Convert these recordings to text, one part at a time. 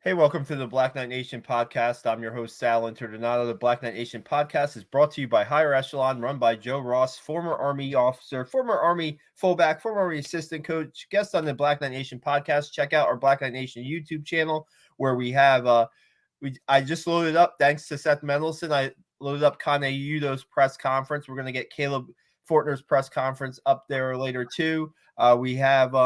Hey, welcome to the Black Knight Nation podcast. I'm your host, Sal Interdonato. The Black Knight Nation podcast is brought to you by Higher Echelon, run by Joe Ross, former Army officer, former Army fullback, former Army assistant coach, guest on the Black Knight Nation podcast. Check out our Black Knight Nation YouTube channel where we have, I just loaded up, thanks to Seth Mendelson, I loaded up Kane Udo's press conference. We're going to get Caleb Fortner's press conference up there later too. We have,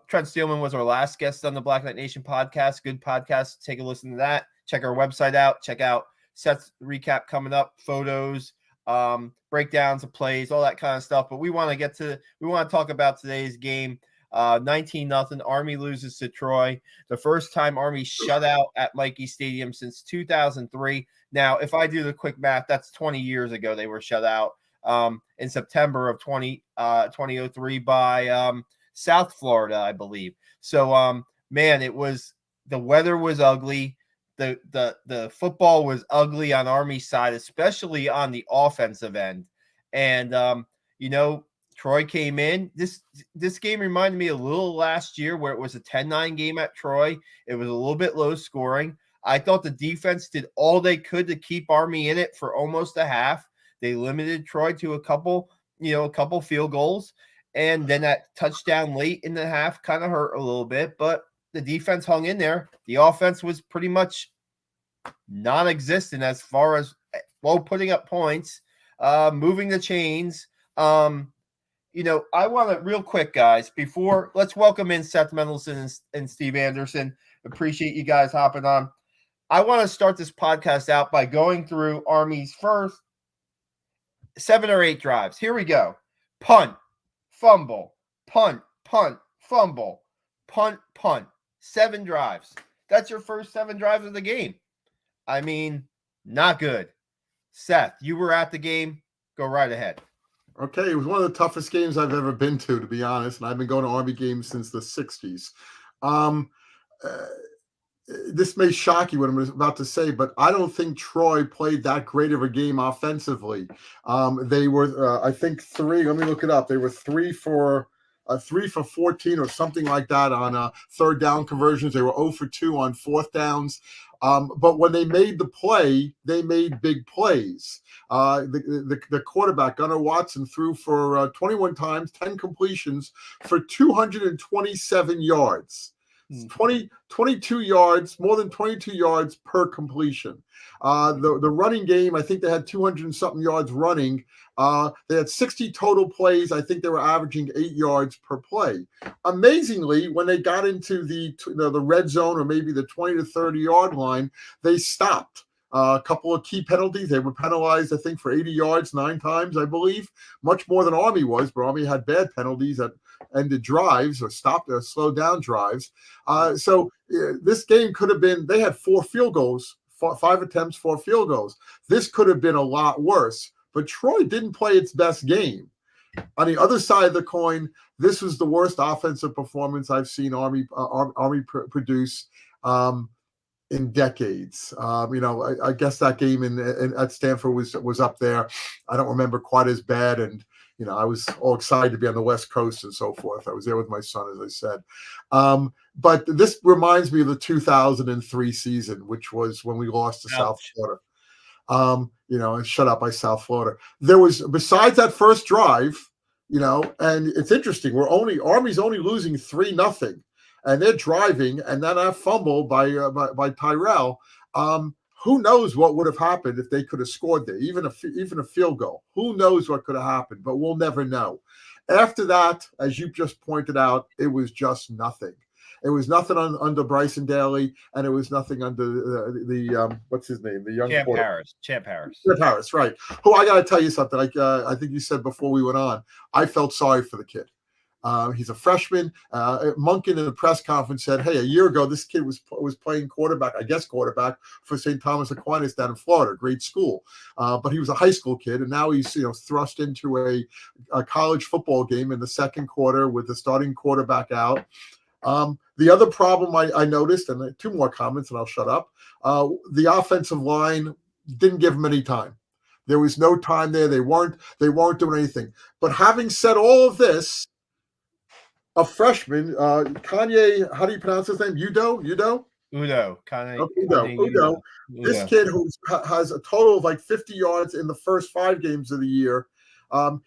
Trent Steelman was our last guest on the Black Knight Nation podcast. Good podcast. Take a listen to that. Check our website out. Check out Seth's recap coming up, photos, breakdowns of plays, all that kind of stuff. But we want to talk about today's game. 19-0. Army loses to Troy. The first time Army shut out at Michie Stadium since 2003. Now, if I do the quick math, that's 20 years ago they were shut out in September of 2003 by South Florida, I believe. So, man, the weather was ugly. The football was ugly on Army's side, especially on the offensive end. And, Troy came in. This game reminded me a little last year where it was a 10-9 game at Troy. It was a little bit low scoring. I thought the defense did all they could to keep Army in it for almost a half. They limited Troy to a couple field goals. And then that touchdown late in the half kind of hurt a little bit, but the defense hung in there. The offense was pretty much non-existent as far as, putting up points, moving the chains. I want to real quick, guys, let's welcome in Seth Mendelson and Steve Anderson. Appreciate you guys hopping on. I want to start this podcast out by going through Army's first 7 or 8 drives. Here we go. Punt. Fumble, punt, fumble, punt. 7 drives. That's your first 7 drives of the game. I mean, not good. Seth, you were at the game. Go right ahead. Okay, it was one of the toughest games I've ever been to be honest, and I've been going to Army games since the 60s. This may shock you what I'm about to say, but I don't think Troy played that great of a game offensively. They were, I think, 3. Let me look it up. They were 3 for 14 or something like that on third down conversions. They were 0 for 2 on fourth downs. But when they made the play, they made big plays. The quarterback, Gunnar Watson, threw for 21 times, 10 completions for 227 yards. 22 yards, more than 22 yards per completion. The running game, I think they had 200 and something yards running. They had 60 total plays. I think they were averaging 8 yards per play. Amazingly, when they got into the red zone or maybe the 20 to 30 yard line, they stopped. A couple of key penalties. They were penalized, I think, for 80 yards 9 times, I believe. Much more than Army was, but Army had bad penalties that ended drives or stopped or slowed down drives. This game could have been, they had 4 field goals, 5 attempts, 4 field goals. This could have been a lot worse, but Troy didn't play its best game. On the other side of the coin, this was the worst offensive performance I've seen Army produce in decades. I guess that game at Stanford was up there. I don't remember quite as bad, and I was all excited to be on the West Coast and so forth. I was there with my son, as I said. But this reminds me of the 2003 season, which was when we lost to South Florida. And shut out by South Florida. There was, besides that first drive, and it's interesting, Army's only losing 3-0, and they're driving, and then that fumble by Tyrell. Who knows what would have happened if they could have scored there, even a field goal. Who knows what could have happened, but we'll never know. After that, as you just pointed out, it was just nothing. It was nothing under Bryson Daly, and it was nothing under the what's his name? The young Champ Harris. Champ Harris, right. Who, I got to tell you something. I think you said before we went on, I felt sorry for the kid. He's a freshman. Monken in the press conference said, "Hey, a year ago, this kid was playing quarterback for St. Thomas Aquinas down in Florida, great school. But he was a high school kid, and now he's thrust into a college football game in the second quarter with the starting quarterback out." The other problem I noticed, and 2 more comments, and I'll shut up. The offensive line didn't give him any time. There was no time there. They weren't doing anything. But having said all of this, a freshman, Kanye, how do you pronounce his name? Udo? Udo, kind Udo. This kid who has a total of like 50 yards in the first 5 games of the year.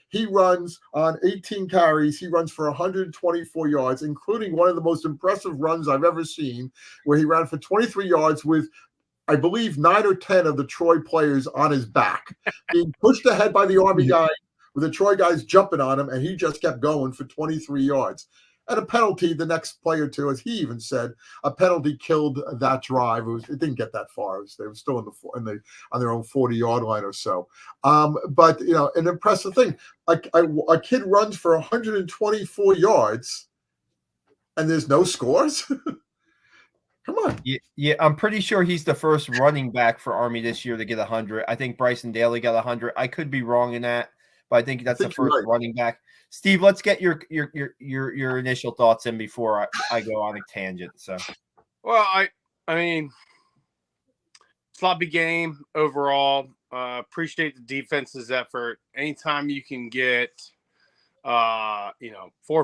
He runs on 18 carries. He runs for 124 yards, including one of the most impressive runs I've ever seen, where he ran for 23 yards with, I believe, 9 or 10 of the Troy players on his back, being pushed ahead by the Army guy, with the Troy guys jumping on him, and he just kept going for 23 yards. And a penalty the next play or two, as he even said, a penalty killed that drive. It didn't get that far. They were still on their own 40-yard line or so. But an impressive thing. A kid runs for 124 yards, and there's no scores. Come on. Yeah, I'm pretty sure he's the first running back for Army this year to get 100. I think Bryson Daly got 100. I could be wrong in that, but I think that's the first running back. Steve, let's get your initial thoughts in before I go on a tangent. So, well, I mean, sloppy game overall. Appreciate the defense's effort. Anytime you can get, 4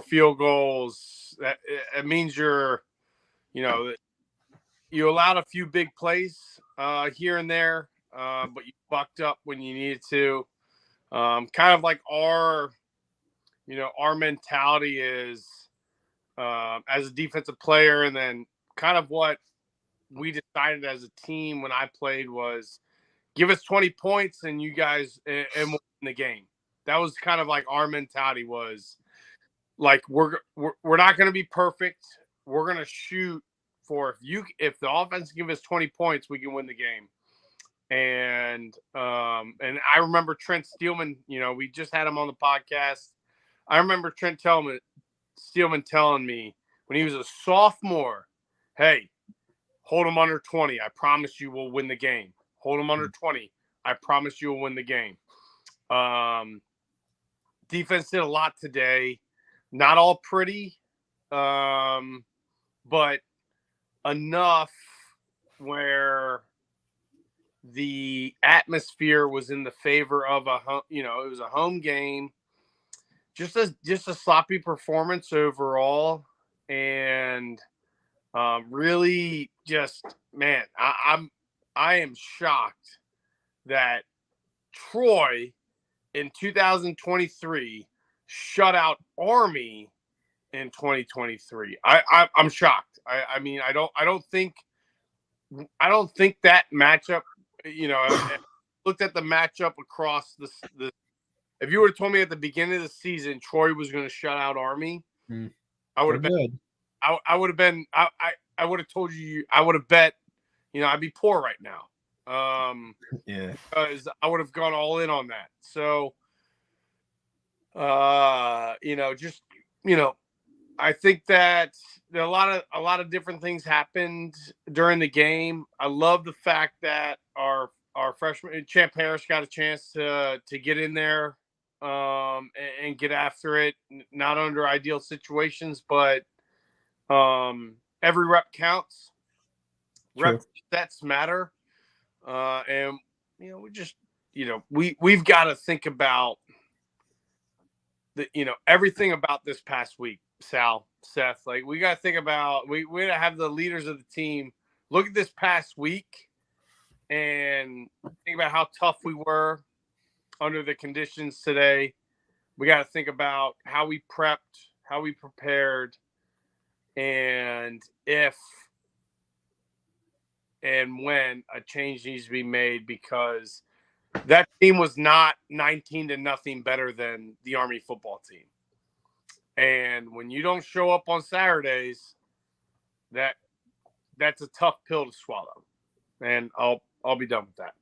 field goals, that it means you're, you allowed a few big plays here and there, but you bucked up when you needed to. Kind of like our mentality is as a defensive player, and then kind of what we decided as a team when I played was give us 20 points and you guys and we'll win the game. That was kind of like our mentality was like we're not going to be perfect. We're going to shoot for if the offense give us 20 points, we can win the game. And I remember Trent Steelman, we just had him on the podcast. I remember Trent Steelman telling me when he was a sophomore, hey, hold him under 20. I promise you we'll win the game. Hold him under 20. I promise you we'll win the game. Defense did a lot today. Not all pretty, but enough where the atmosphere was in the favor of it was a home game. Just a sloppy performance overall, and really just, man, I am shocked that Troy in 2023 shut out Army in 2023. I'm shocked. I mean, I don't think that matchup. I looked at the matchup across the. If you would have told me at the beginning of the season Troy was going to shut out Army, I would have been. I would have been. I would have told you. I would have bet. I'd be poor right now. Yeah. Because I would have gone all in on that. So, I think that a lot of different things happened during the game. I love the fact that our freshman Champ Harris got a chance to get in there and get after it. Not under ideal situations, but every rep counts. True. Rep sets matter, and we just we've got to think about everything about this past week. Sal, Seth, like we got to think about we got to have the leaders of the team look at this past week and think about how tough we were under the conditions today. We got to think about how we prepped, how we prepared, and if and when a change needs to be made, because that team was not 19-0 better than the Army football team. And when you don't show up on Saturdays, that's a tough pill to swallow. And I'll be done with that.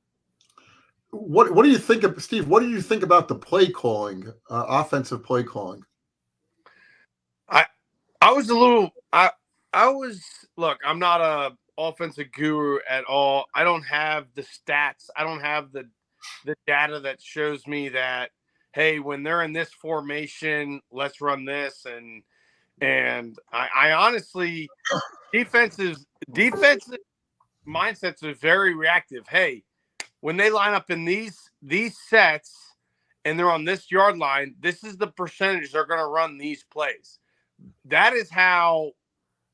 What do you think of, Steve? What do you think about the play calling, offensive play calling? I was a little. Look, I'm not a offensive guru at all. I don't have the stats. I don't have the data that shows me that, hey, when they're in this formation, let's run this. And I honestly, defensive mindsets are very reactive. Hey, when they line up in these sets and they're on this yard line, this is the percentage they're going to run these plays. That is how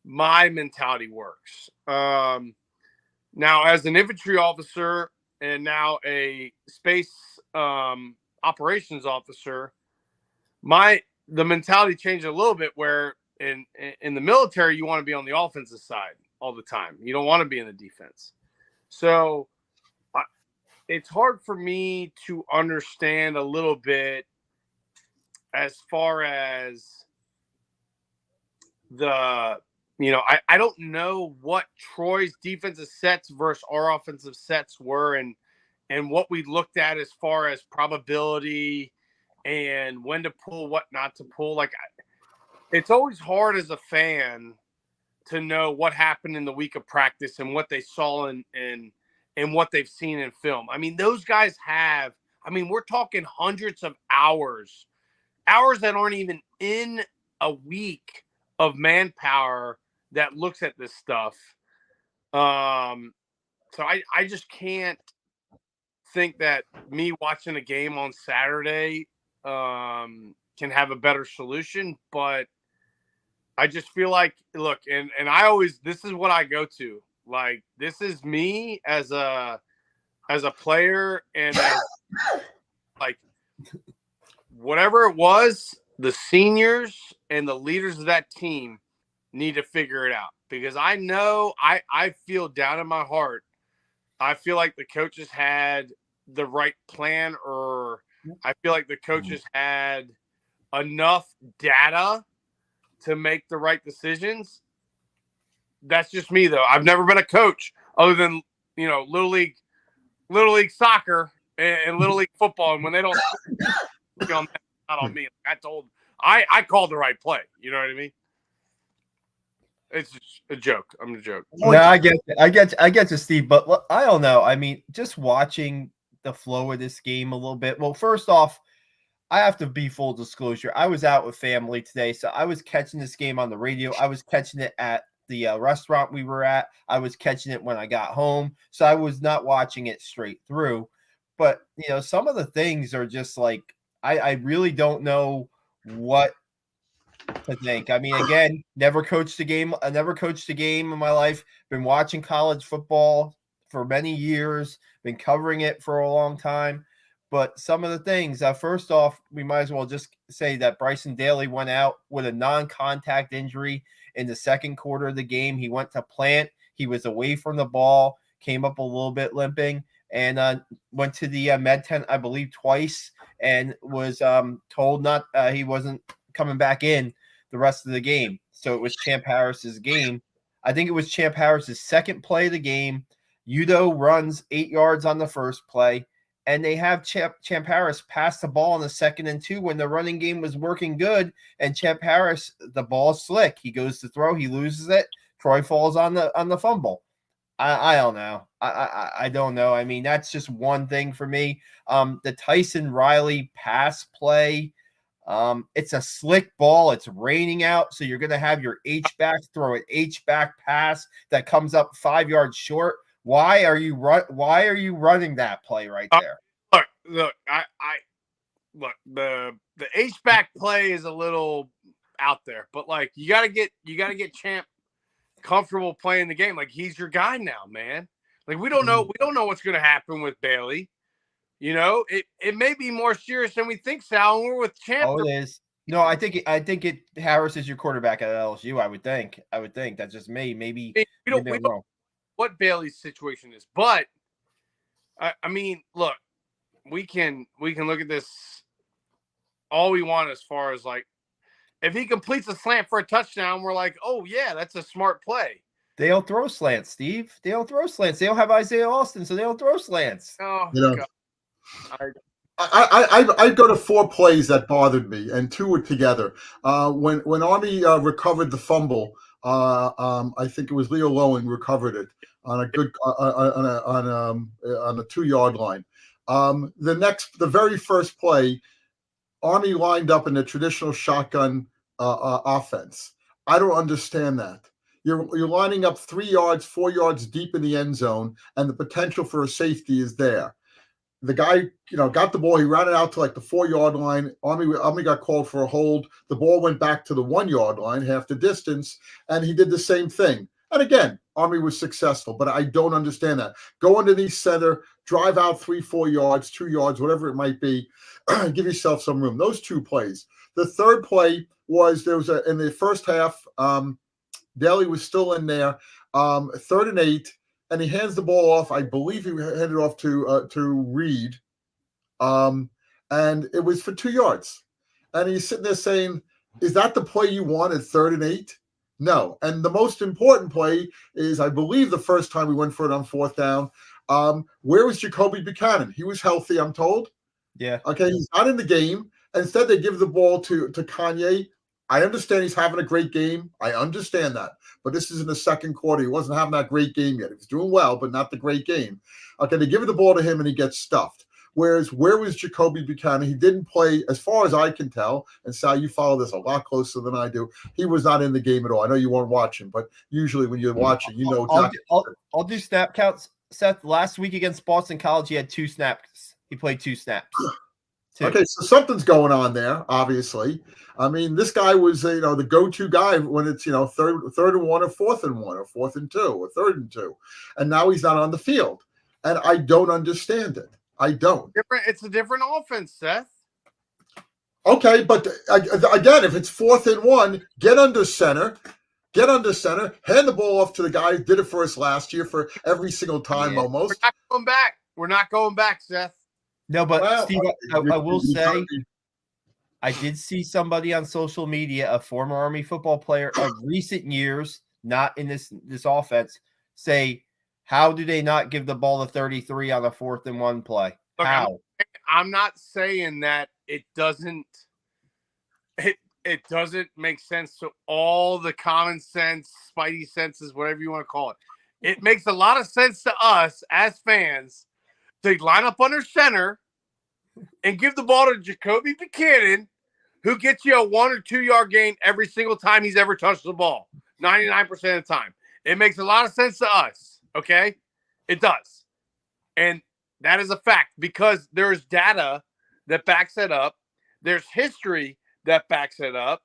my mentality works. Now, as an infantry officer and now a space operations officer, the mentality changed a little bit. Where in the military, you want to be on the offensive side all the time. You don't want to be in the defense. So it's hard for me to understand a little bit as far as I don't know what Troy's defensive sets versus our offensive sets were, and what we looked at as far as probability and when to pull, what not to pull. Like, it's always hard as a fan to know what happened in the week of practice and what they saw and what they've seen in film. I mean, those guys have, we're talking hundreds of hours that aren't even in a week of manpower that looks at this stuff. So I just can't think that me watching a game on Saturday can have a better solution. But I just feel like, look, and I always, this is what I go to. Like, this is me as a player, and like, whatever it was, the seniors and the leaders of that team need to figure it out, because I know I feel down in my heart. I feel like the coaches had the right plan, or I feel like the coaches had enough data to make the right decisions. That's just me, though. I've never been a coach other than, Little League soccer and Little League football. And when they don't, not on me. I called the right play. You know what I mean? It's just a joke. I'm a joke. No, I get to Steve, but I don't know. I mean, just watching the flow of this game a little bit. Well, first off, I have to be full disclosure. I was out with family today, so I was catching this game on the radio. I was catching it at the restaurant we were at. I was catching it when I got home, so I was not watching it straight through. But, some of the things are just like, I really don't know what to think. I mean, again, never coached a game. I never coached a game in my life. Been watching college football for many years, been covering it for a long time. But some of the things, first off, we might as well just say that Bryson Daly went out with a non-contact injury in the second quarter of the game. He went to plant. He was away from the ball, came up a little bit limping, and went to the med tent, I believe, twice, and was told he wasn't coming back in the rest of the game. So it was Champ Harris's game. I think it was Champ Harris's second play of the game. Udo runs 8 yards on the first play, and they have Champ Harris pass the ball on the 2nd and 2 when the running game was working good. And Champ Harris, the ball's slick. He goes to throw, he loses it. Troy falls on the fumble. I don't know. I don't know. I mean, that's just one thing for me. The Tyson Riley pass play. It's a slick ball. It's raining out, so you're going to have your H-back throw an H-back pass that comes up 5 yards short. Why are you running that play right there? Look, the H-back play is a little out there, but like you got to get Champ comfortable playing the game. Like, he's your guy now, man. Like, we don't know what's going to happen with Bailey. It may be more serious than we think, Sal. And we're with Champ. Oh, it is. No, I think Harris is your quarterback at LSU. I would think. That's just me. Maybe we don't know what Bailey's situation is, but I mean, look, we can look at this all we want as far as, like, if he completes a slant for a touchdown, we're like, oh yeah, that's a smart play. They don't throw slants, Steve. They don't throw slants. They don't have Isaiah Austin, so they don't throw slants. Oh, God. I go to 4 plays that bothered me, and 2 were together. When Army recovered the fumble, I think it was Leo Lowen recovered it on a good on a 2-yard line. The very first play, Army lined up in a traditional shotgun offense. I don't understand that. You're lining up 3 yards, 4 yards deep in the end zone, and the potential for a safety is there. the guy, got the ball. He ran it out to like the 4-yard line. Army got called for a hold. The ball went back to the 1-yard line, half the distance, and he did the same thing. And again, Army was successful, but I don't understand that. Go underneath center, drive out 3-4 yards, 2 yards, whatever it might be. Give yourself some room. Those 2 plays. The third play was in the first half, Daly was still in there, 3rd and 8, and he hands the ball off. I believe he handed it off to Reed, and it was for 2 yards. And he's sitting there saying, "Is that the play you want at 3rd and 8?" No. And the most important play is, I believe, the first time we went for it on 4th down. Where was Jacoby Buchanan? He was healthy, I'm told. Yeah. Okay, he's not in the game. Instead, they give the ball to Kanye. I understand he's having a great game. I understand that. But this is in the second quarter. He wasn't having that great game yet. He was doing well, but not the great game. Okay, they give the ball to him, and he gets stuffed. Whereas, where was Jacoby Buchanan? He didn't play, as far as I can tell, and Sal, you follow this a lot closer than I do. He was not in the game at all. I know you weren't watching, but usually when you're watching, you know exactly. I'll do snap counts. Seth, last week against Boston College, he had 2 snaps. He played 2 snaps. 2. Okay, so something's going on there, obviously. I mean, this guy was, the go-to guy when it's, third and 1 or 4th and 1 or 4th and 2 or 3rd and 2. And now he's not on the field. And I don't understand it. I don't. It's a different offense, Seth. Okay, but again, if it's 4th and 1, get under center, hand the ball off to the guy who did it for us last year for every single time almost. We're not going back, Seth. No, but Steve, I will say, I did see somebody on social media, a former Army football player of recent years, not in this offense, say, how do they not give the ball to 33 on a 4th and 1 play? Look, How? I'm not saying that it doesn't make sense to all the common sense, spidey senses, whatever you want to call it. It makes a lot of sense to us as fans to line up under center and give the ball to Jacoby Buchanan, who gets you a 1 or 2 yard gain every single time he's ever touched the ball, 99% of the time. It makes a lot of sense to us, okay? It does. And that is a fact because there's data that backs it up. There's history that backs it up.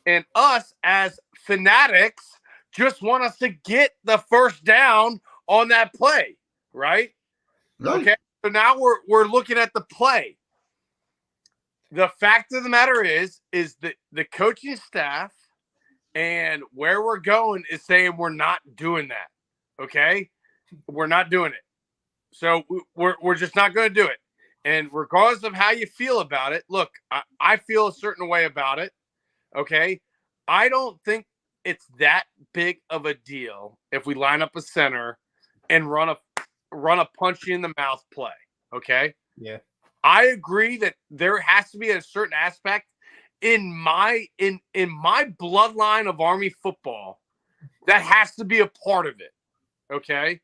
And us as fanatics just want us to get the first down on that play, right? Okay, so now we're looking at the play. The fact of the matter is that the coaching staff and where we're going is saying we're not doing that. Okay, we're not doing it. So we're just not going to do it. And regardless of how you feel about it, look, I feel a certain way about it. Okay, I don't think it's that big of a deal if we line up a center and run a punch you in the mouth play. Okay. Yeah. I agree that there has to be a certain aspect in my bloodline of Army football that has to be a part of it. Okay.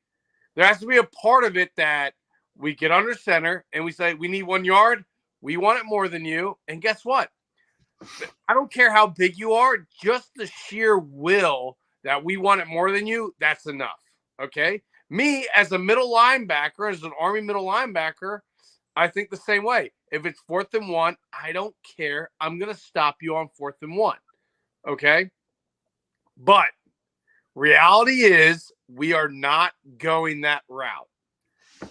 There has to be a part of it that we get under center and we say, we need 1 yard. We want it more than you. And guess what? I don't care how big you are. Just the sheer will that we want it more than you. That's enough. Okay. Me as a middle linebacker, as an Army middle linebacker, I think the same way. If it's 4th and 1, I don't care. I'm going to stop you on 4th and 1. Okay. But reality is we are not going that route.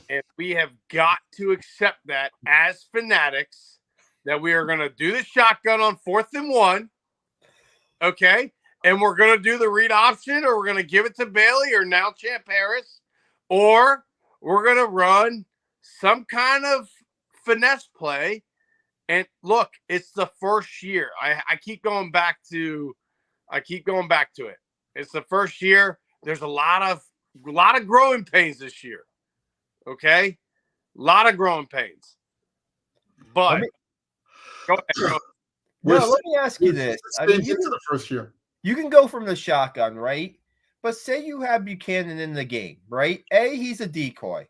And we have got to accept that as fanatics that we are going to do the shotgun on 4th and 1. Okay. And we're going to do the read option, or we're going to give it to Bailey or now Champ Harris, or we're going to run some kind of finesse play. And look, it's the first year. I keep going back to it. It's the first year. There's a lot of growing pains this year. Okay? A lot of growing pains. But go ahead. No, let me ask you this. I mean, the first year. You can go from the shotgun, right? But say you have Buchanan in the game, right? A, he's a decoy.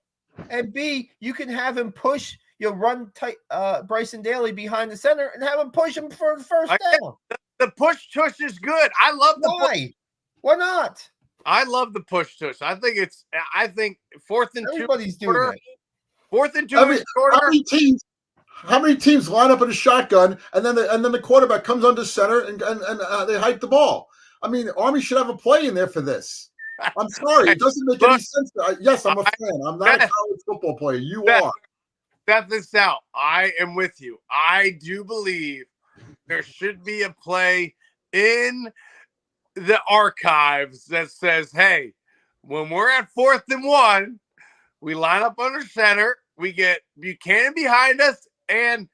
And B, you can have him push, run tight Bryson Daly behind the center and have him push him for the first down. The push tush is good. I love the Why? Why not? I love the push tush. I think 4th and 2. Everybody's doing it. 4th and 2 How is shorter. many teams line up in a shotgun and then the quarterback comes under center and they hike the ball? I mean, Army should have a play in there for this. I'm sorry, it doesn't make any sense. Yes, I'm a fan. I'm not a college football player. You are. Step this out. I am with you. I do believe there should be a play in the archives that says, hey, when we're at 4th and 1, we line up under center, we get Buchanan behind us, and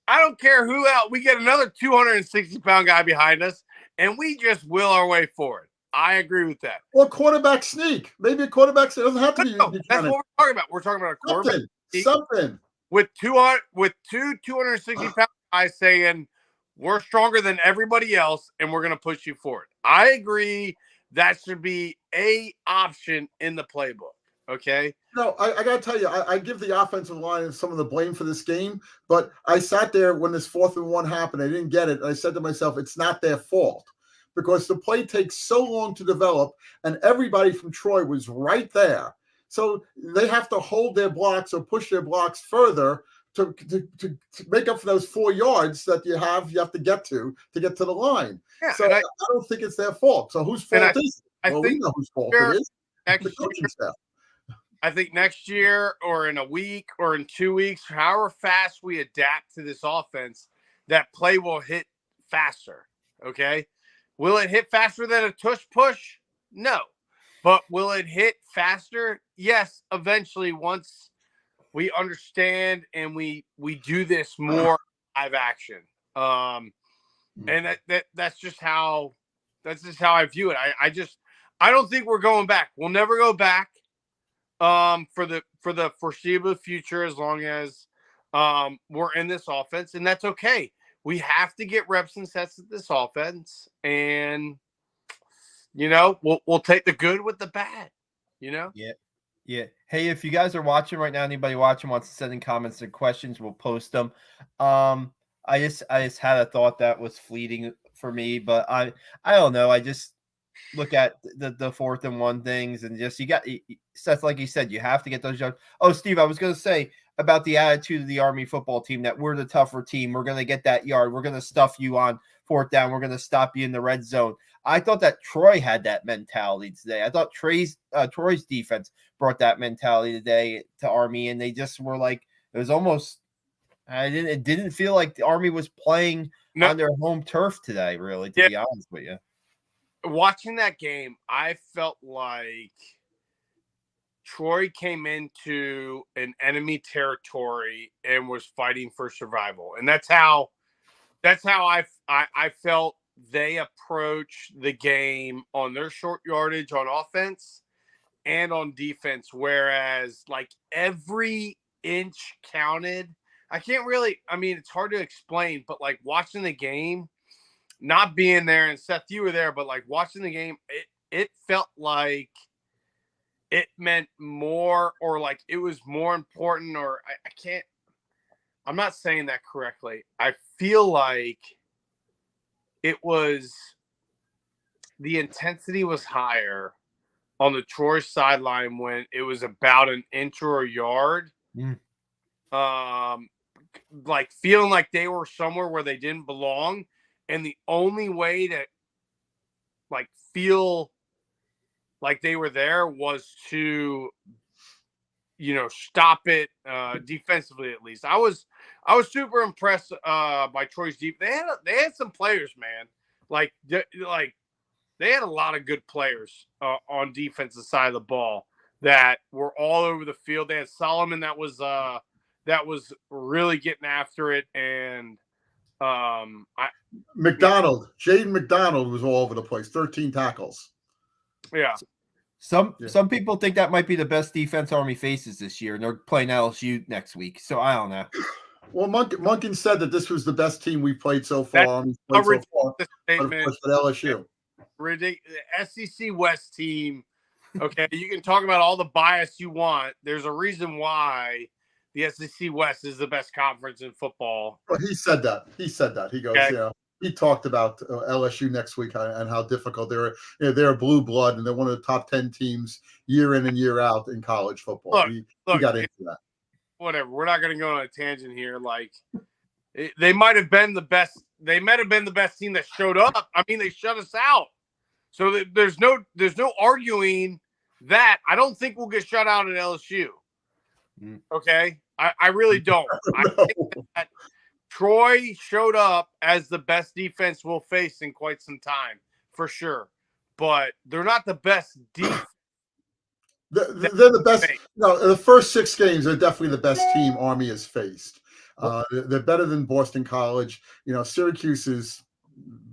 I don't care who else, we get another 260-pound guy behind us, and we just will our way forward. I agree with that. Or quarterback sneak. Maybe a quarterback sneak. It doesn't have to be. That's what we're talking about. We're talking about a quarterback sneak with two 260-pound guys saying, we're stronger than everybody else, and we're going to push you forward. I agree that should be a option in the playbook. Okay. No, I got to tell you, I give the offensive line some of the blame for this game, but I sat there when this 4th and 1 happened. I didn't get it. And I said to myself, it's not their fault because the play takes so long to develop, and everybody from Troy was right there. So they have to hold their blocks or push their blocks further to make up for those 4 yards that you have to get to the line. Yeah, so I don't think it's their fault. So whose fault is it? Well, we know whose fault it is. The coaching staff. I think next year or in a week or in 2 weeks, however fast we adapt to this offense, that play will hit faster. Okay. Will it hit faster than a tush push? No. But will it hit faster? Yes, eventually, once we understand and we do this more live action. And that's just how I view it. I don't think we're going back. We'll never go back for the foreseeable future as long as we're in this offense, and that's okay. We have to get reps and sets at this offense, and we'll take the good with the bad. Yeah. Hey, if you guys are watching right now, anybody watching wants to send in comments and questions, we'll post them. I just had a thought that was fleeting for me, but I don't know. I just look at the 4th and 1 things and just Seth, like you said, you have to get those yards. Oh, Steve, I was going to say about the attitude of the Army football team that we're the tougher team. We're going to get that yard. We're going to stuff you on 4th down. We're going to stop you in the red zone. I thought that Troy had that mentality today. I thought Troy's defense brought that mentality today to Army, and they just were like, it was almost, it didn't feel like the Army was playing on their home turf today, really, to be honest with you. Watching that game, I felt like Troy came into an enemy territory and was fighting for survival. And that's how I felt they approached the game on their short yardage on offense and on defense, whereas like every inch counted. It's hard to explain, but like watching the game, not being there, and Seth, you were there, but like watching the game, it felt like it meant more, or like it was more important, or I'm not saying that correctly. I feel like the intensity was higher on the Troy sideline when it was about an inch or a yard. Like feeling like they were somewhere where they didn't belong. And the only way to like feel like they were there was to, stop it defensively at least. I was super impressed by Troy's deep. They had some players, man. Like they had a lot of good players on defensive side of the ball that were all over the field. They had Solomon that was really getting after it, and Jaden McDonald was all over the place. 13 tackles. Yeah. Some people think that might be the best defense Army faces this year, and they're playing LSU next week. So I don't know. Well, Monken said that this was the best team we've played so far. But of course, with LSU. Ridiculous. The SEC West team. Okay, you can talk about all the bias you want. There's a reason why the SEC West is the best conference in football. Well, he said that. He goes, okay. He talked about LSU next week and how difficult they're. They're blue blood, and they're one of the top 10 teams year in and year out in college football. He got into that. whatever. We're not going to go on a tangent here. Like they might have been the best. They might have been the best team that showed up. I mean, they shut us out. So there's no arguing that. I don't think we'll get shut out at LSU. Okay, I really don't. I think that Troy showed up as the best defense we'll face in quite some time, for sure. But they're not the best defense. They're the best. No, the first 6 games, they're definitely the best team Army has faced. They're better than Boston College. Syracuse is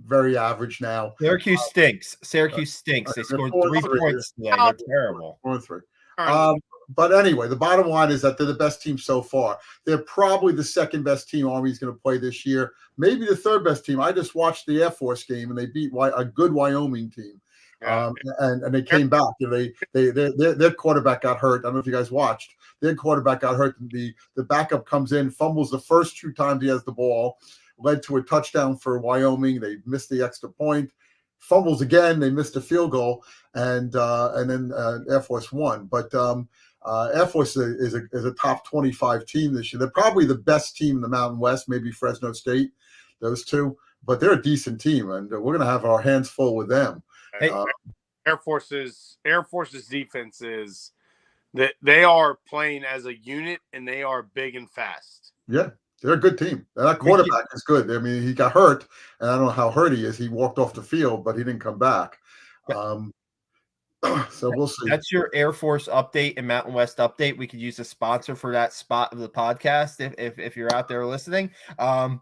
very average now. Syracuse stinks. Syracuse stinks. They scored 3 points today. They're terrible. 4-3. But anyway, the bottom line is that they're the best team so far. They're probably the second best team Army's going to play this year. Maybe the third best team. I just watched the Air Force game, and they beat a good Wyoming team. And they came back. Their quarterback got hurt. I don't know if you guys watched. Their quarterback got hurt. The backup comes in, fumbles the first 2 times he has the ball, led to a touchdown for Wyoming. They missed the extra point. Fumbles again. They missed a field goal, and then Air Force won. But Air Force is a top 25 team this year. They're probably the best team in the Mountain West, maybe Fresno State, those 2. But they're a decent team, and we're going to have our hands full with them. Hey, Air Force's defense is that they are playing as a unit, and they are big and fast. Yeah, they're a good team. And that quarterback is good. I mean, he got hurt, and I don't know how hurt he is. He walked off the field, but he didn't come back. So we'll see. That's your Air Force update and Mountain West update. We could use a sponsor for that spot of the podcast if you're out there listening. I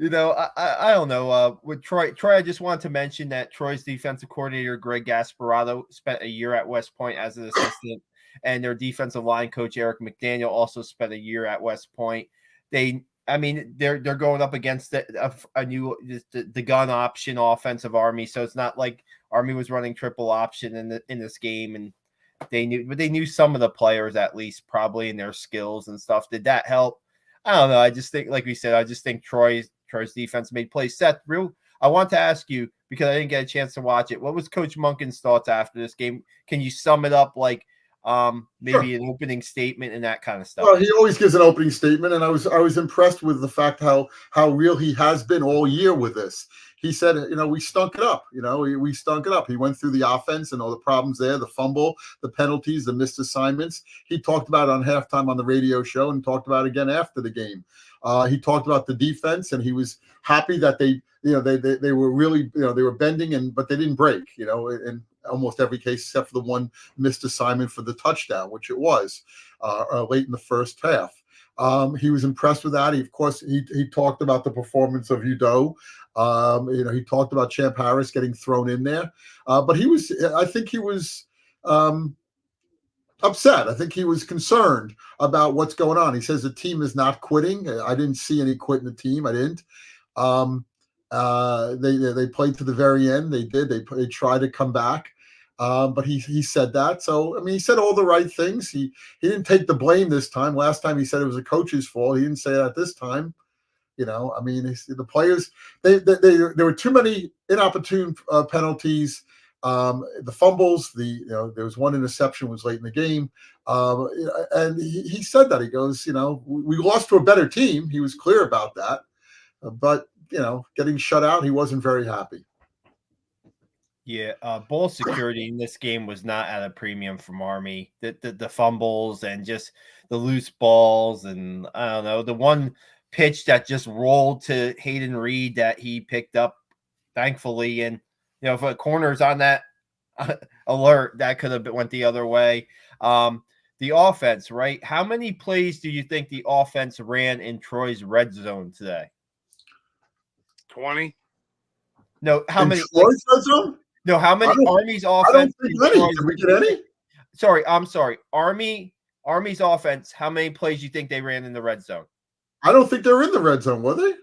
don't know. With Troy, I just wanted to mention that Troy's defensive coordinator Greg Gasparotto spent a year at West Point as an assistant, and their defensive line coach Eric McDaniel also spent a year at West Point. They're going up against a new the gun option offensive Army, so it's not like Army was running triple option in this game, and they knew some of the players at least probably in their skills and stuff. Did that help? I don't know. I just think, like we said, I just think Troy's defense made plays. Seth, I want to ask you, because I didn't get a chance to watch it, what was Coach Monken's thoughts after this game? Can you sum it up like maybe an opening statement and that kind of stuff? Well, he always gives an opening statement, and I was impressed with the fact how real he has been all year with this. He said, we stunk it up. We stunk it up. He went through the offense and all the problems there, the fumble, the penalties, the missed assignments. He talked about it on halftime on the radio show and talked about it again after the game. He talked about the defense, and he was happy that they were really, they were bending, but they didn't break, in almost every case except for the one missed assignment for the touchdown, which it was late in the first half. He was impressed with that. He talked about the performance of Udo. He talked about Champ Harris getting thrown in there. But I think he was upset. I think he was concerned about what's going on. He says the team is not quitting. I didn't see any quit in the team. I didn't. They played to the very end. They did. They tried to come back. But he said that. So, I mean, he said all the right things. He didn't take the blame this time. Last time he said it was a coach's fault. He didn't say that this time. The players, there were too many inopportune penalties. The fumbles, there was one interception was late in the game. And he said that. He goes, we lost to a better team. He was clear about that. But, getting shut out, he wasn't very happy. Yeah, ball security in this game was not at a premium from Army. The fumbles and just the loose balls, and I don't know, the one pitch that just rolled to Hayden Reed that he picked up, thankfully, and if a corner's on that alert, that could have went the other way. The offense, right? How many plays do you think the offense ran in Troy's red zone today? 20. No, how many? Troy's red zone? No, how many Army's offense? I don't think any. Did we get any? Sorry, I'm sorry. Army's offense, how many plays do you think they ran in the red zone? I don't think they were in the red zone, were they?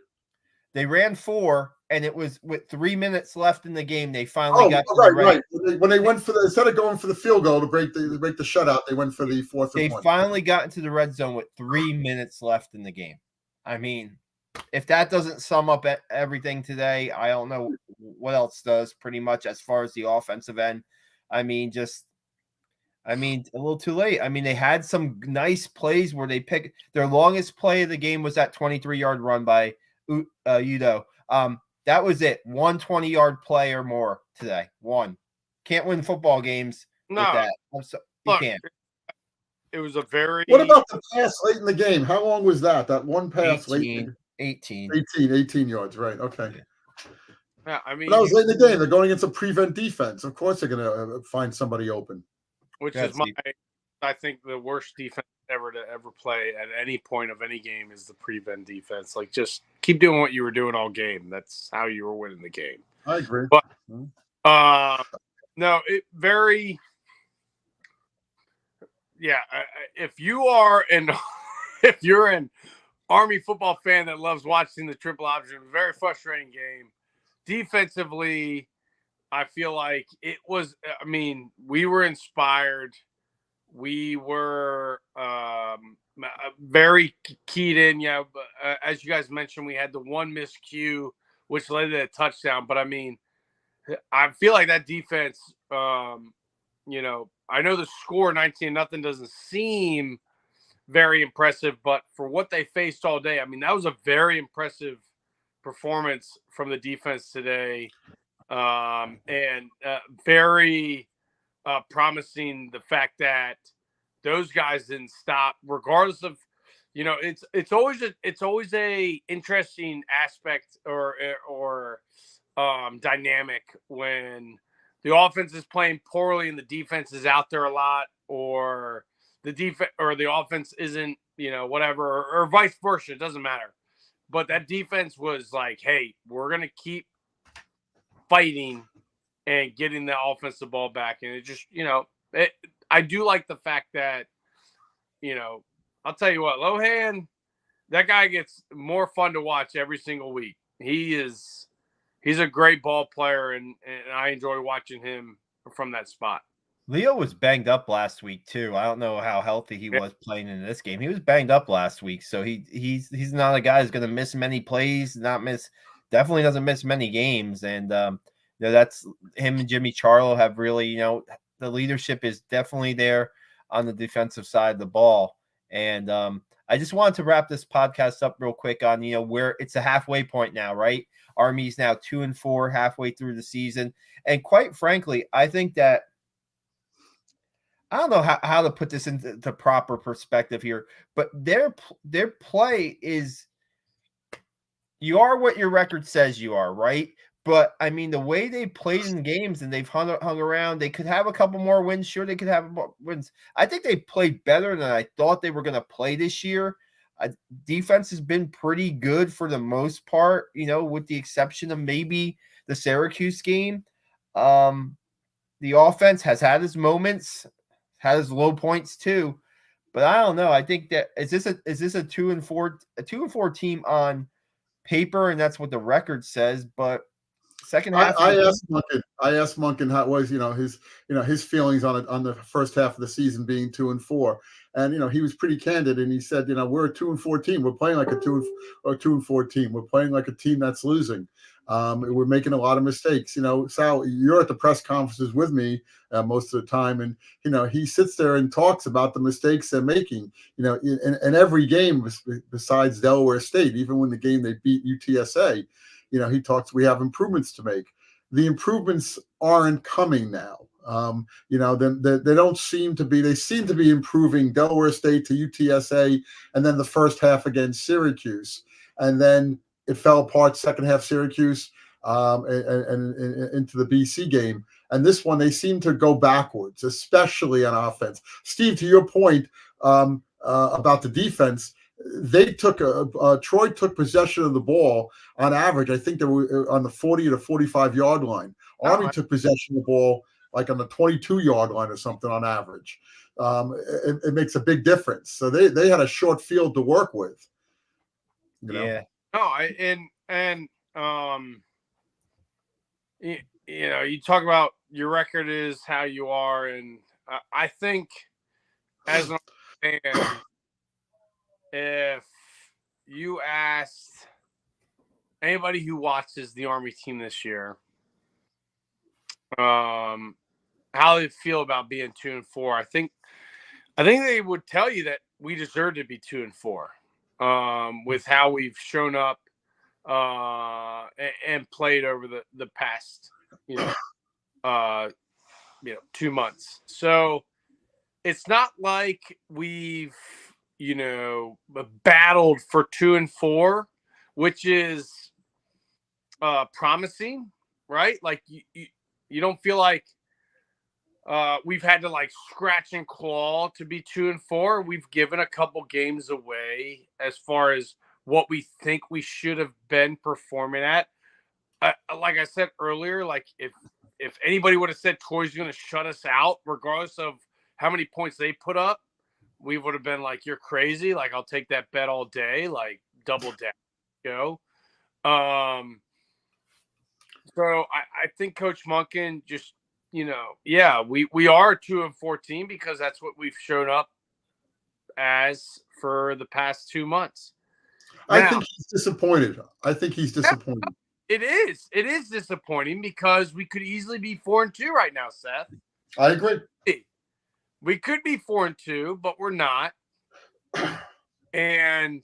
They ran 4, and it was with 3 minutes left in the game. They finally got right. When they went instead of going for the field goal to break the shutout, they went for the fourth. They finally got into the red zone with 3 minutes left in the game. I mean, if that doesn't sum up everything today, I don't know what else does. Pretty much as far as the offensive end, I mean, I mean, a little too late. I mean, they had some nice plays where they picked their longest play of the game was that 23-yard run by Udo. That was it. 120-yard play or more today. One. Can't win football games with No, that. You look, can't. it was a very What about the pass late in the game? How long was that? That one pass 18, late? 18. 18 yards, right? Okay. yeah. I But mean, that was late in the game. They're going against a prevent defense. Of course, they're going to find somebody open. which Go ahead, is Steve. I think the worst defense ever to ever play at any point of any game is the prevent defense. Like, just keep doing what you were doing all game. That's how you were winning the game. I agree. But no, it very yeah. If you are if you're an Army football fan that loves watching the triple option, very frustrating game. Defensively, I feel like it was. I mean, we were inspired. We were very keyed in. Yeah, but, as you guys mentioned, we had the one miscue, which led to a touchdown. But I mean, I feel like that defense. I know the score 19-0 doesn't seem very impressive, but for what they faced all day, I mean, that was a very impressive performance from the defense today, and very promising. The fact that those guys didn't stop, regardless of, it's always a interesting aspect or dynamic when the offense is playing poorly and the defense is out there a lot, or the defense or the offense isn't, whatever, or vice versa. It doesn't matter. But that defense was like, hey, we're going to keep fighting and getting the offensive ball back. And it just, I do like the fact that, I'll tell you what, Lohan, that guy gets more fun to watch every single week. He's a great ball player, and I enjoy watching him from that spot. Leo was banged up last week too. I don't know how healthy he was playing in this game. He was banged up last week, so he's not a guy who's going to miss many plays. Definitely doesn't miss many games. And that's him and Jimmy Charlo have really, the leadership is definitely there on the defensive side of the ball. And I just wanted to wrap this podcast up real quick on where it's a halfway point now, right? Army's now 2-4 halfway through the season, and quite frankly, I think that. I don't know how to put this into the proper perspective here, but their play is, you are what your record says you are, right? But I mean, the way they played in games and they've hung around, they could have a couple more wins. Sure, they could have more wins. I think they played better than I thought they were going to play this year. Defense has been pretty good for the most part, with the exception of maybe the Syracuse game. The offense has had its moments. Has low points too, but I don't know. I think that is this a 2-4 team on paper, and that's what the record says. But second half, I asked Monken how it was, his feelings on the first half of the season being 2-4, and he was pretty candid, and he said, we're a 2-4 team. We're playing like a 2-4 team. We're playing like a team that's losing. We're making a lot of mistakes. Sal, you're at the press conferences with me most of the time, and he sits there and talks about the mistakes they're making. In every game besides Delaware State, even when the game they beat UTSA. He talks, we have improvements to make. The improvements aren't coming now. They don't seem to be. They seem to be improving Delaware State to UTSA, and then the first half against Syracuse, and then it fell apart second half Syracuse, and into the BC game. And this one, they seem to go backwards, especially on offense. Steve, to your point about the defense, they took Troy took possession of the ball on average. I think they were on the 40 to 45 yard line. Army took possession of the ball like on the 22-yard line or something on average. It makes a big difference. So they had a short field to work with. Yeah. No, you talk about your record is how you are, and I think as an fan, if you asked anybody who watches the Army team this year, how how they feel about being 2-4. I think they would tell you that we deserve to be 2-4 with how we've shown up and played over the past 2 months. So it's not like we've battled for 2-4, which is promising, right? Like you don't feel like we've had to like scratch and claw to be 2-4. We've given a couple games away as far as what we think we should have been performing at. Like I said earlier, like if anybody would have said Troy's going to shut us out, regardless of how many points they put up, we would have been like, you're crazy. Like, I'll take that bet all day, like double down, go. So I think Coach Monken just, we are a 2-4 team because that's what we've shown up as for the past 2 months. I think he's disappointed. It is disappointing because we could easily be 4-2 right now, Seth. I agree. We could be 4-2, but we're not. And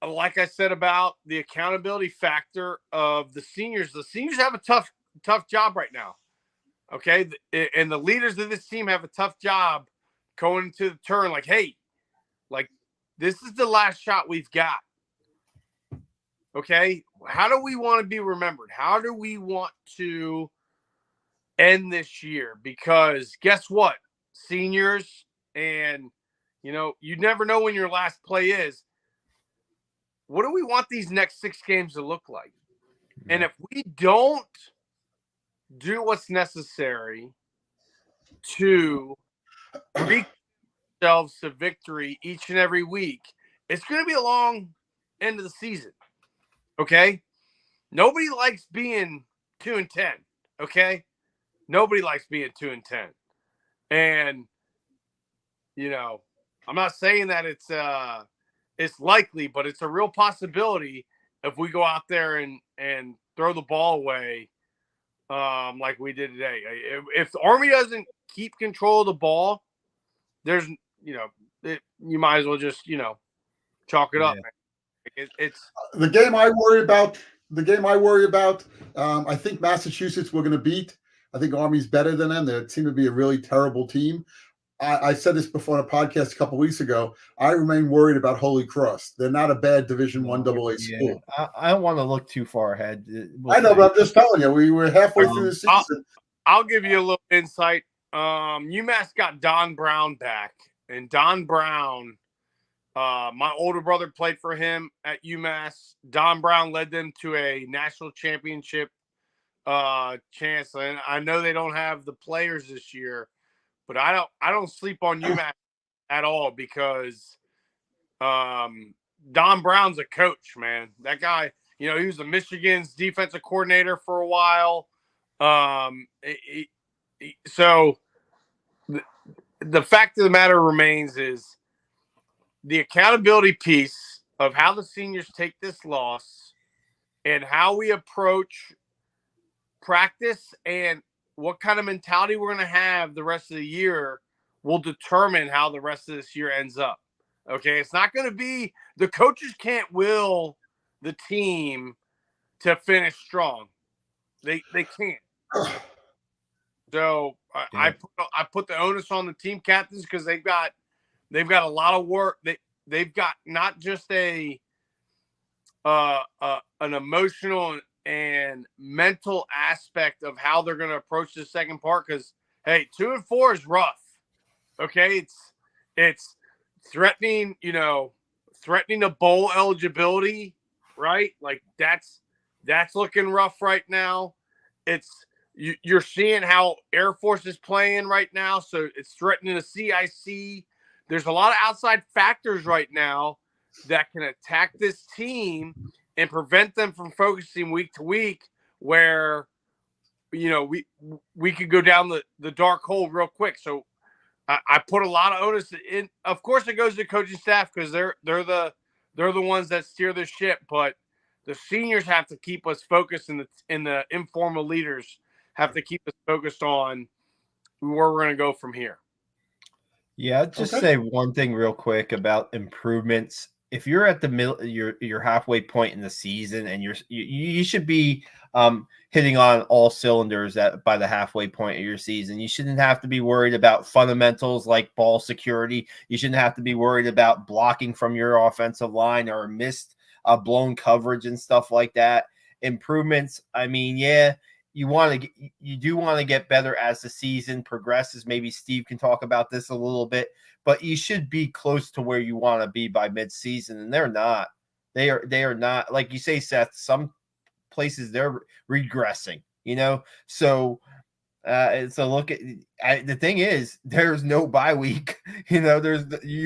like I said about the accountability factor of the seniors have a tough job right now. Okay. And the leaders of this team have a tough job going into the turn. Like, hey, like this is the last shot we've got. Okay. How do we want to be remembered? How do we want to end this year? Because guess what? Seniors, and you never know when your last play is. What do we want these next 6 games to look like? Yeah. And if we don't do what's necessary to reach ourselves to victory each and every week, it's going to be a long end of the season. Okay? Nobody likes being 2-10. Okay? Nobody likes being 2-10. And, I'm not saying that it's likely, but it's a real possibility if we go out there and throw the ball away like we did today. If the Army doesn't keep control of the ball, there's, you might as well just, chalk it up. It's the game I worry about. I think Massachusetts we're going to beat. I think Army's better than them. They seem to be a really terrible team. I said this before on a podcast a couple of weeks ago. I remain worried about Holy Cross. They're not a bad Division I AA school. I don't want to look too far ahead. I know, but I'm just telling you, we were halfway through the season. I'll give you a little insight. UMass got Don Brown back, and Don Brown, my older brother played for him at UMass. Don Brown led them to a national championship chance, and I know they don't have the players this year. But I don't sleep on UMass at all because Don Brown's a coach, man. That guy, he was the Michigan's defensive coordinator for a while. So the fact of the matter remains is the accountability piece of how the seniors take this loss and how we approach practice and what kind of mentality we're going to have the rest of the year will determine how the rest of this year ends up. Okay. It's not going to be, the coaches can't will the team to finish strong. They can't. So I put the onus on the team captains because they've got a lot of work. They've got not just an emotional and mental aspect of how they're going to approach the second part. Because hey, 2-4 is rough. Okay, it's threatening, threatening a bowl eligibility, right? Like that's looking rough right now. You're seeing how Air Force is playing right now, so it's threatening the CIC. There's a lot of outside factors right now that can attack this team and prevent them from focusing week to week where, we could go down the dark hole real quick. So I put a lot of onus in. Of course, it goes to the coaching staff because they're the ones that steer the ship. But the seniors have to keep us focused, and the informal leaders have to keep us focused on where we're going to go from here. Yeah, I'd just say one thing real quick about improvements. If you're at the middle, you're halfway point in the season, and you should be hitting on all cylinders by the halfway point of your season. You shouldn't have to be worried about fundamentals like ball security. You shouldn't have to be worried about blocking from your offensive line or missed blown coverage and stuff like that. Improvements. I mean, yeah. You do want to get better as the season progresses. Maybe Steve can talk about this a little bit, but you should be close to where you want to be by midseason, and they're not. They are not. Like you say, Seth, some places they're regressing, So it's a look at the thing is there's no bye week. You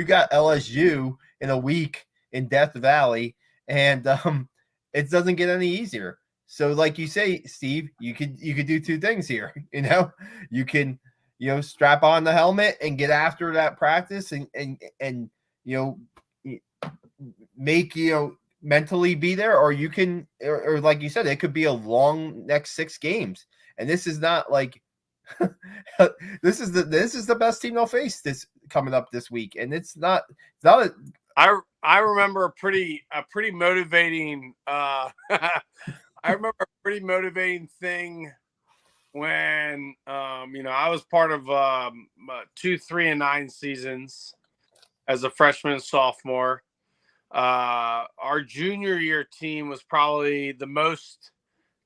got LSU in a week in Death Valley, and it doesn't get any easier. So, like you say, Steve, you could do two things here. You can strap on the helmet and get after that practice and make mentally be there, or you can, or like you said, it could be a long next 6 games. And this is not like this is the best team they'll face this coming up this week, and it's not I remember a pretty motivating I remember a pretty motivating thing when I was part of 2, 3, and 9 seasons as a freshman and sophomore. Our junior year team was probably the most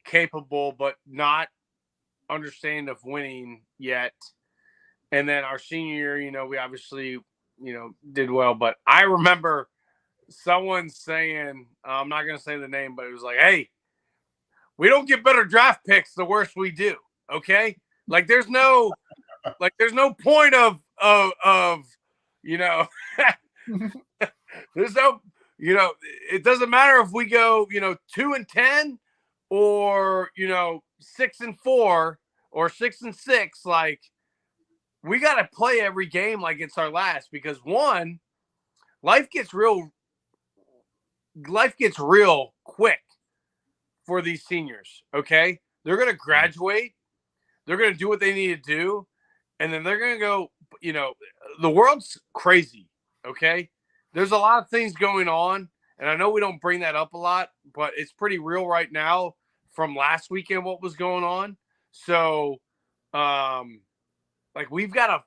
capable, but not understanding of winning yet. And then our senior year, we obviously, did well. But I remember someone saying, I'm not going to say the name, but it was like, hey, we don't get better draft picks the worse we do. Okay. Like there's no point of there's no, it doesn't matter if we go, 2-10 or, 6-4 or 6-6. Like we got to play every game like it's our last, because one, life gets real quick for these seniors. Okay. They're going to graduate. They're going to do what they need to do. And then they're going to go, the world's crazy. Okay. There's a lot of things going on. And I know we don't bring that up a lot, but it's pretty real right now from last weekend, what was going on. So, we've got to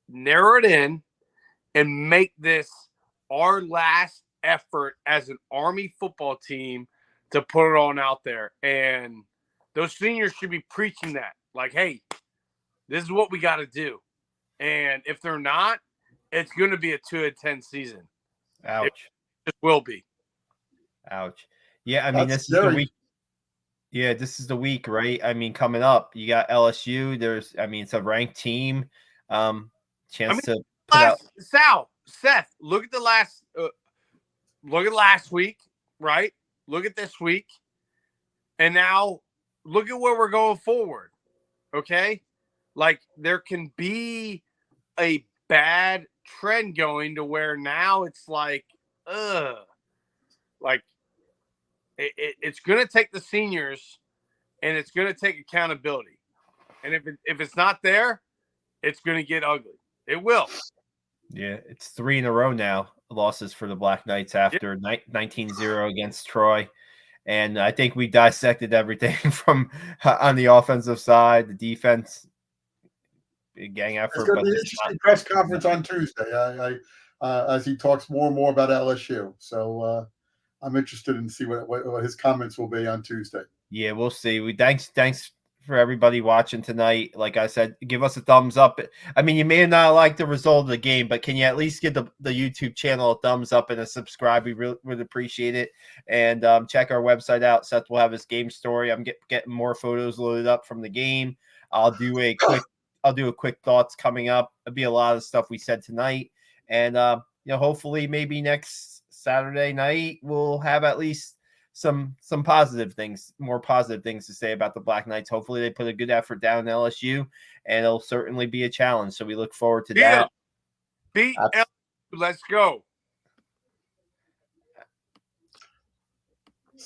narrow it in and make this our last effort as an Army football team to put it on out there. And those seniors should be preaching that. Like, hey, this is what we got to do. And if they're not, it's going to be a 2-10 season. Ouch. It will be. Ouch. Yeah, I mean, this is the week. Yeah, this is the week, right? I mean, coming up, you got LSU. It's a ranked team. Chance to put out. Seth, look at last week, right? Look at this week. And now look at where we're going forward. Okay? Like there can be a bad trend going to where now it's like, it's going to take the seniors and it's going to take accountability. And if it's not there, it's going to get ugly. It will. Yeah, it's 3 in a row now, losses for the Black Knights after 19-0 against Troy. And I think we dissected everything from on the offensive side, the defense, gang effort. It's going to be an interesting press conference on Tuesday as he talks more and more about LSU. So I'm interested in see what his comments will be on Tuesday. Yeah, we'll see. Thanks for everybody watching tonight. Like I said, give us a thumbs up. I mean, you may not like the result of the game, but can you at least give the YouTube channel a thumbs up and a subscribe? We really would appreciate it. And check our website out. Seth will have his game story. I'm getting more photos loaded up from the game. I'll do a quick thoughts coming up. It'll be a lot of stuff we said tonight. And hopefully maybe next Saturday night we'll have at least some positive things, more positive things to say about the Black Knights. Hopefully they put a good effort down in LSU, and it'll certainly be a challenge. So we look forward to that. Beat LSU. Let's go.